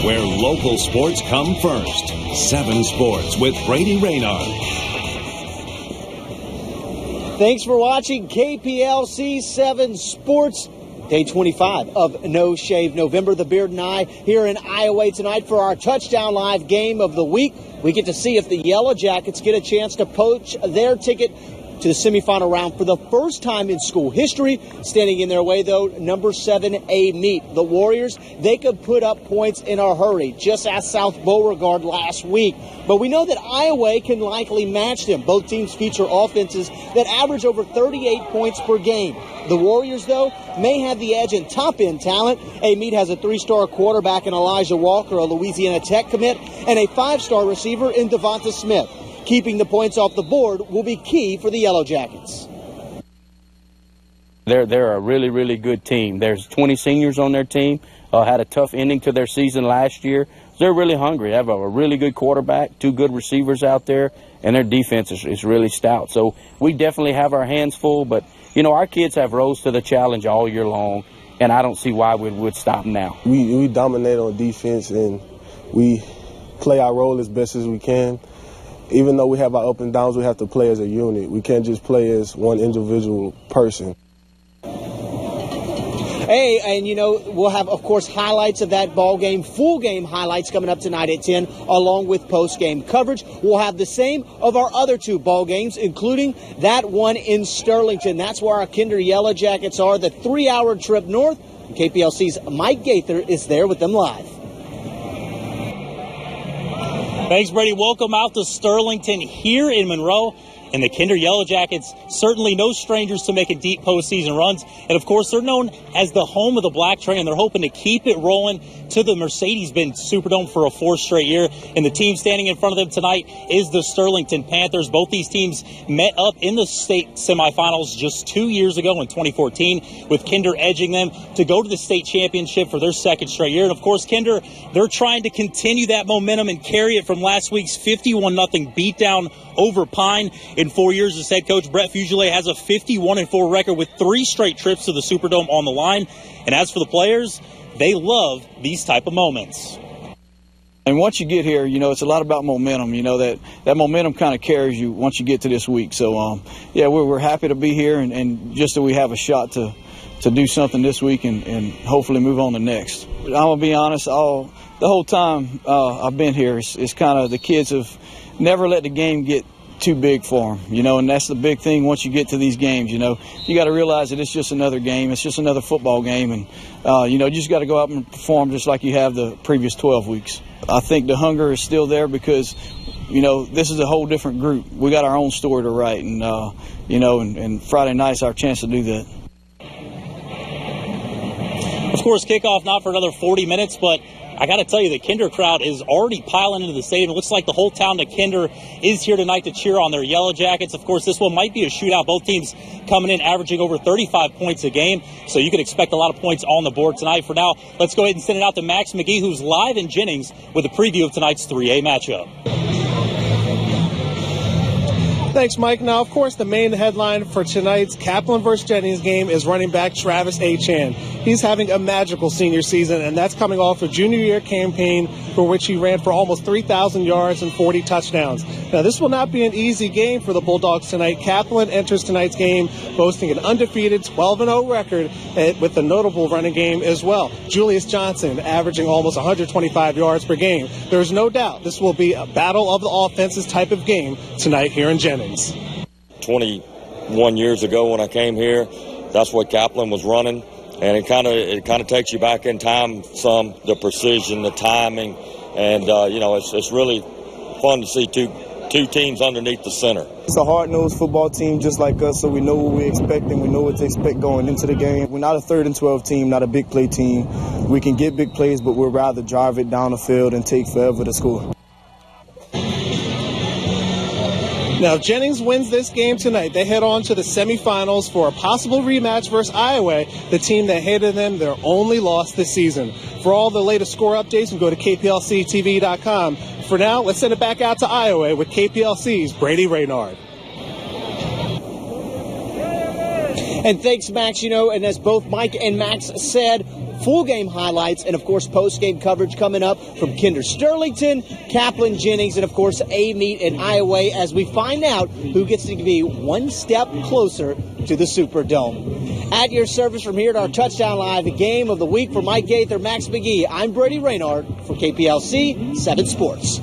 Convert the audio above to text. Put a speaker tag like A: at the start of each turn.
A: where local sports come first. 7 Sports with Brady Raynard.
B: Thanks for watching KPLC 7 Sports. Day 25 of No Shave November. The Beard and I here in Iowa tonight for our Touchdown Live game of the week. We get to see if the Yellow Jackets get a chance to poach their ticket to the semifinal round for the first time in school history. Standing in their way, though, number 7A meet. The Warriors, they could put up points in a hurry. Just asked South Beauregard last week. But we know that Iowa can likely match them. Both teams feature offenses that average over 38 points per game. The Warriors, though, may have the edge in top-end talent. A-Meet has a 3-star quarterback in Elijah Walker, a Louisiana Tech commit, and a 5-star receiver in Devonta Smith. Keeping the points off the board will be key for the Yellow Jackets.
C: They're a really, really good team. There's 20 seniors on their team. Had a tough ending to their season last year. They're really hungry. They have a really good quarterback, 2 good receivers out there, and their defense is really stout. So we definitely have our hands full, but, you know, our kids have rose to the challenge all year long, and I don't see why we would stop now.
D: We dominate on defense, and we play our role as best as we can. Even though we have our up and downs, we have to play as a unit. We can't just play as one individual person.
B: Hey, and you know, we'll have, of course, highlights of that ball game, full game highlights coming up tonight at 10, along with post-game coverage. We'll have the same of our other 2 ball games, including that one in Sterlington. That's where our Kinder Yellow Jackets are, the 3-hour trip north. KPLC's Mike Gaither is there with them live.
E: Thanks, Brady. Welcome out to Sterlington here in Monroe. And the Kinder Yellow Jackets, certainly no strangers to making deep postseason runs. And, of course, they're known as the home of the Black Train, and they're hoping to keep it rolling to the Mercedes-Benz Superdome for a 4th straight year. And the team standing in front of them tonight is the Sterlington Panthers. Both these teams met up in the state semifinals just 2 years ago in 2014, with Kinder edging them to go to the state championship for their 2nd straight year. And, of course, Kinder, they're trying to continue that momentum and carry it from last week's 51-0 beatdown over Pine. In 4 years as head coach, Brett Fugile has a 51-4 record with 3 straight trips to the Superdome on the line. And as for the players, they love these type of moments.
F: And once you get here, you know, it's a lot about momentum. You know, that momentum kind of carries you once you get to this week. So, yeah, we're happy to be here, and just that we have a shot to do something this week and hopefully move on to next. I'm going to be honest, the whole time I've been here, it's kind of the kids have never let the game get too big for them, you know, and that's the big thing once you get to these games. You know, you got to realize that it's just another game. It's just another football game, and, you know, you just got to go out and perform just like you have the previous 12 weeks. I think the hunger is still there because, you know, this is a whole different group. We got our own story to write, and, you know, and Friday night's our chance to do that.
E: Of course, kickoff not for another 40 minutes, but I got to tell you, the Kinder crowd is already piling into the stadium. It looks like the whole town of Kinder is here tonight to cheer on their Yellow Jackets. Of course, this one might be a shootout. Both teams coming in averaging over 35 points a game, so you can expect a lot of points on the board tonight. For now, let's go ahead and send it out to Max McGee, who's live in Jennings with a preview of tonight's 3A matchup.
G: Thanks, Mike. Now, of course, the main headline for tonight's Kaplan versus Jennings game is running back Travis Achan. He's having a magical senior season, and that's coming off a junior year campaign for which he ran for almost 3,000 yards and 40 touchdowns. Now, this will not be an easy game for the Bulldogs tonight. Kaplan enters tonight's game boasting an undefeated 12-0 record with a notable running game as well. Julius Johnson averaging almost 125 yards per game. There's no doubt this will be a battle of the offenses type of game tonight here in Jennings.
H: 21 years ago when I came here, that's what Kaplan was running, and it kind of takes you back in time some, the precision, the timing, and you know, it's really fun to see two teams underneath the center.
D: It's a hard-nosed football team just like us, so we know what we're expecting. We know what to expect going into the game. We're not a 3rd and 12 team, not a big play team. We can get big plays, but we'd rather drive it down the field and take forever to score.
G: Now, if Jennings wins this game tonight, they head on to the semifinals for a possible rematch versus Iowa, the team that handed them their only loss this season. For all the latest score updates, you can go to KPLCTV.com. For now, let's send it back out to Iowa with KPLC's Brady Raynard.
B: And thanks, Max. You know, and as both Mike and Max said, full game highlights, and, of course, post-game coverage coming up from Kinder Sterlington, Kaplan, Jennings, and, of course, A-Meet and Iowa as we find out who gets to be one step closer to the Superdome. At your service from here at our Touchdown Live game of the week for Mike Gaither, Max McGee, I'm Brady Raynard for KPLC 7 Sports.